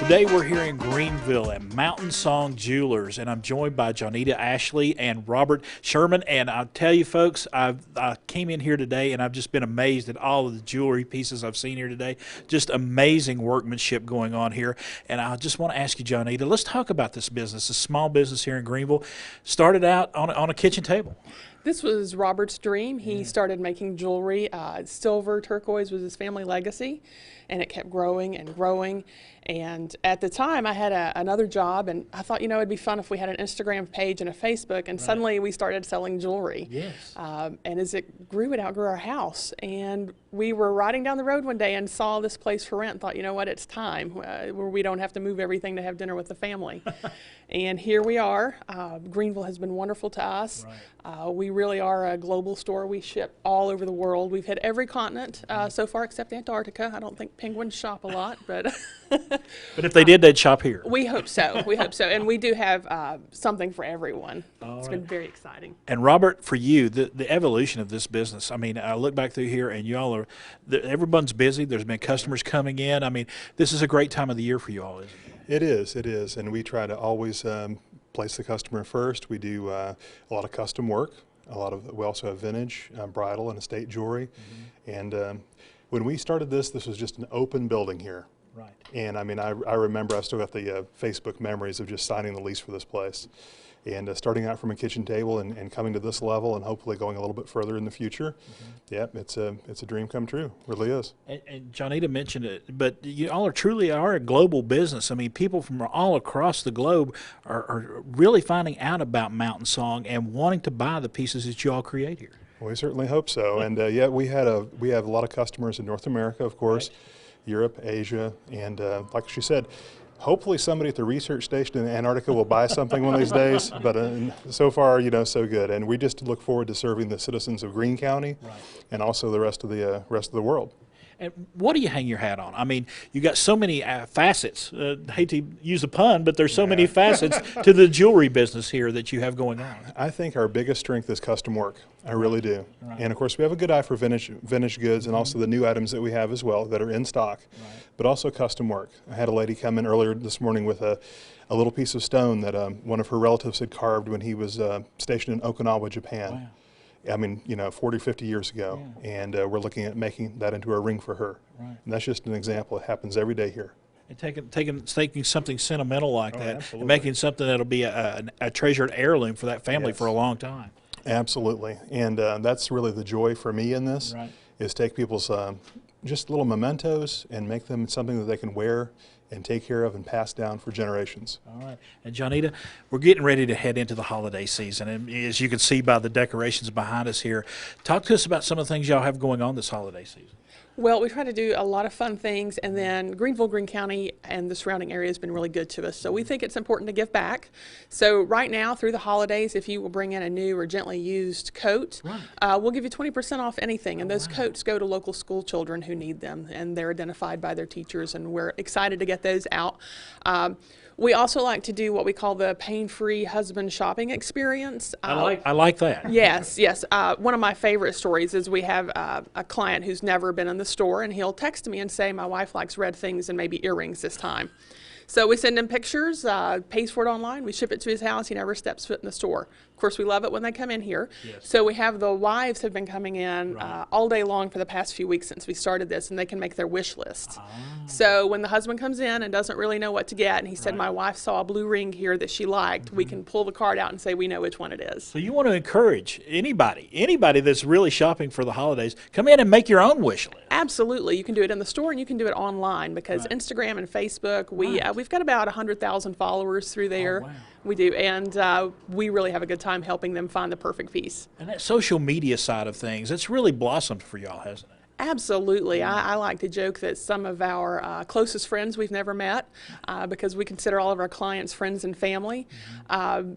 Today we're here in Greenville at Mountain Song Jewelers, and I'm joined by Johnita Ashley and Robert Sherman. And I'll tell you folks, I came in here today and I've just been amazed at all of the jewelry pieces I've seen here today. Just amazing workmanship going on here. And I just want to ask you, Johnita, let's talk about this business, a small business here in Greenville. Started out on a kitchen table. This was Robert's dream. He started making jewelry. Silver turquoise was his family legacy, and it kept growing and growing. And at the time, I had another job, and I thought, it'd be fun if we had an Instagram page and a Facebook, and suddenly we started selling jewelry. Yes. And as it grew, it outgrew our house. And we were riding down the road one day and saw this place for rent, thought, it's time, where we don't have to move everything to have dinner with the family. And here we are. Greenville has been wonderful to us. Right. We really are a global store. We ship all over the world. We've hit every continent so far except Antarctica. I don't think penguins shop a lot, but but if they did, they'd shop here. We hope so. We hope so. And we do have something for everyone. It's been very exciting. And Robert, for you, the evolution of this business, I mean, I look back through here and y'all are, everyone's busy. There's been customers coming in. I mean, this is a great time of the year for you all, isn't it? It is, and we try to always place the customer first. We do a lot of custom work. We also have vintage, bridal, and estate jewelry. And when we started this was just an open building here. Right. And I mean, I remember I still got the Facebook memories of just signing the lease for this place. And starting out from a kitchen table and coming to this level and hopefully going a little bit further in the future, it's a dream come true, really is. And Johnita mentioned it, but you all truly are a global business. I mean, people from all across the globe are really finding out about Mountain Song and wanting to buy the pieces that you all create here. We certainly hope so. And we have a lot of customers in North America, of course, Europe, Asia, and like she said, hopefully somebody at the research station in Antarctica will buy something one of these days, but so far, so good. And we just look forward to serving the citizens of Greene County and also the rest of the world. And what do you hang your hat on? I mean, you got so many facets. Hate to use a pun, but there's so many facets to the jewelry business here that you have going on. I think our biggest strength is custom work. I really do. Right. And of course, we have a good eye for vintage goods and also the new items that we have as well that are in stock, but also custom work. I had a lady come in earlier this morning with a little piece of stone that one of her relatives had carved when he was stationed in Okinawa, Japan. Wow. I mean, 40, 50 years ago, and we're looking at making that into a ring for her. Right. And that's just an example. It happens every day here. And taking something sentimental like that and making something that'll be a treasured heirloom for that family for a long time. Absolutely. And that's really the joy for me in this, is take people's just little mementos and make them something that they can wear and take care of and pass down for generations. All right. And Johnita, we're getting ready to head into the holiday season. And as you can see by the decorations behind us here, talk to us about some of the things y'all have going on this holiday season. Well, we try to do a lot of fun things, and then Greenville, Greene County, and the surrounding area has been really good to us. So we think it's important to give back. So right now, through the holidays, if you will bring in a new or gently used coat, we'll give you 20% off anything. And those coats go to local school children who need them, and they're identified by their teachers, and we're excited to get those out. We also like to do what we call the pain-free husband shopping experience. I like that. Yes. One of my favorite stories is we have a client who's never been in the store, and he'll text me and say, my wife likes red things and maybe earrings this time. So we send him pictures, pays for it online, we ship it to his house, he never steps foot in the store. Of course, we love it when they come in here. Yes. So we have the wives have been coming in all day long for the past few weeks since we started this, and they can make their wish list. So when the husband comes in and doesn't really know what to get, and he said, my wife saw a blue ring here that she liked, we can pull the card out and say, we know which one it is. So you want to encourage anybody that's really shopping for the holidays, come in and make your own wish list. Absolutely. You can do it in the store and you can do it online because Instagram and Facebook, we've got about 100,000 followers through there. Oh, wow. We do, and we really have a good time helping them find the perfect piece. And that social media side of things, it's really blossomed for y'all, hasn't it? Absolutely. I like to joke that some of our closest friends we've never met because we consider all of our clients friends and family.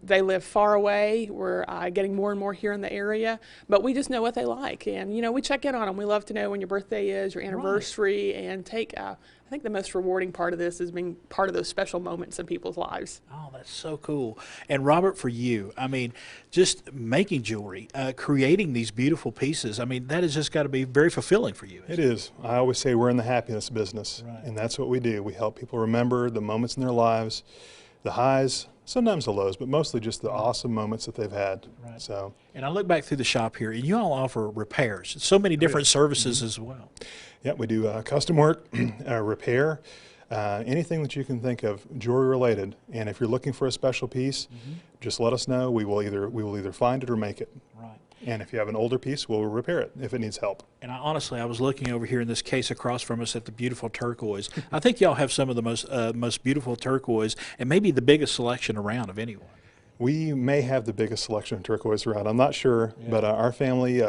They live far away. We're getting more and more here in the area, but we just know what they like. And, we check in on them. We love to know when your birthday is, your anniversary, and take I think the most rewarding part of this is being part of those special moments in people's lives. Oh, that's so cool. And Robert, for you, I mean, just making jewelry, creating these beautiful pieces, I mean, that has just got to be very fulfilling fulfilling for you. It is. I always say we're in the happiness business, Right. and that's what we do. We help people remember the moments in their lives, the highs, sometimes the lows, but mostly just the awesome moments that they've had. Right. So, And I look back through the shop here, and you all offer repairs, so many different services as well. yeah, we do custom work, repair, anything that you can think of jewelry related. And if you're looking for a special piece, just let us know. We will either find it or make it. Right. And if you have an older piece, we'll repair it if it needs help. And I was looking over here in this case across from us at the beautiful turquoise. I think y'all have some of the most beautiful turquoise, and maybe the biggest selection around of anyone. We may have the biggest selection of turquoise around. I'm not sure, but our family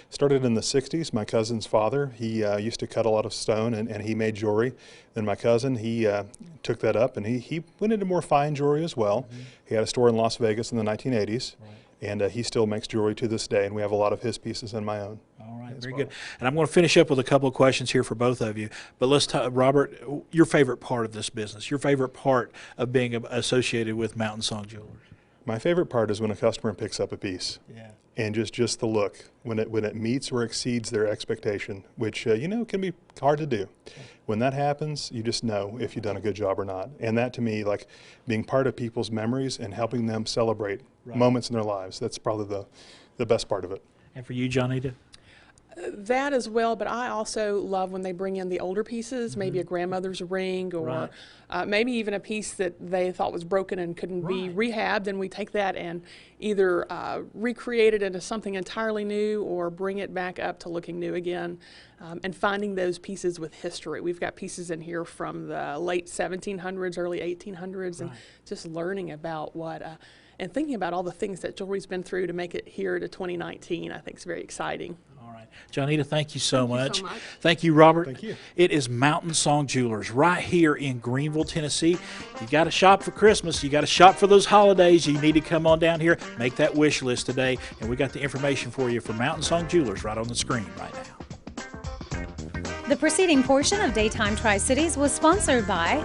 started in the 60s. My cousin's father, he used to cut a lot of stone, and he made jewelry. Then my cousin, he took that up, and he went into more fine jewelry as well. He had a store in Las Vegas in the 1980s. And he still makes jewelry to this day, and we have a lot of his pieces and my own. All right, very good. And I'm going to finish up with a couple of questions here for both of you. But let's talk, Robert, your favorite part of this business, your favorite part of being associated with Mountain Song Jewelers. My favorite part is when a customer picks up a piece. Yeah. And just the look, when it meets or exceeds their expectation, which can be hard to do. When that happens, you just know if you've done a good job or not. And that, to me, like being part of people's memories and helping them celebrate moments in their lives, that's probably the best part of it. And for you, Johnita? That as well, but I also love when they bring in the older pieces, maybe a grandmother's ring, or maybe even a piece that they thought was broken and couldn't be rehabbed, and we take that and either recreate it into something entirely new or bring it back up to looking new again, and finding those pieces with history. We've got pieces in here from the late 1700s, early 1800s, and just learning about what and thinking about all the things that jewelry's been through to make it here to 2019, I think is very exciting. All right. Johnita, thank you so much. so much. Thank you, Robert. Thank you. It is Mountain Song Jewelers right here in Greenville, Tennessee. You got to shop for Christmas. You got to shop for those holidays. You need to come on down here, make that wish list today, and we got the information for you for Mountain Song Jewelers right on the screen right now. The preceding portion of Daytime Tri-Cities was sponsored by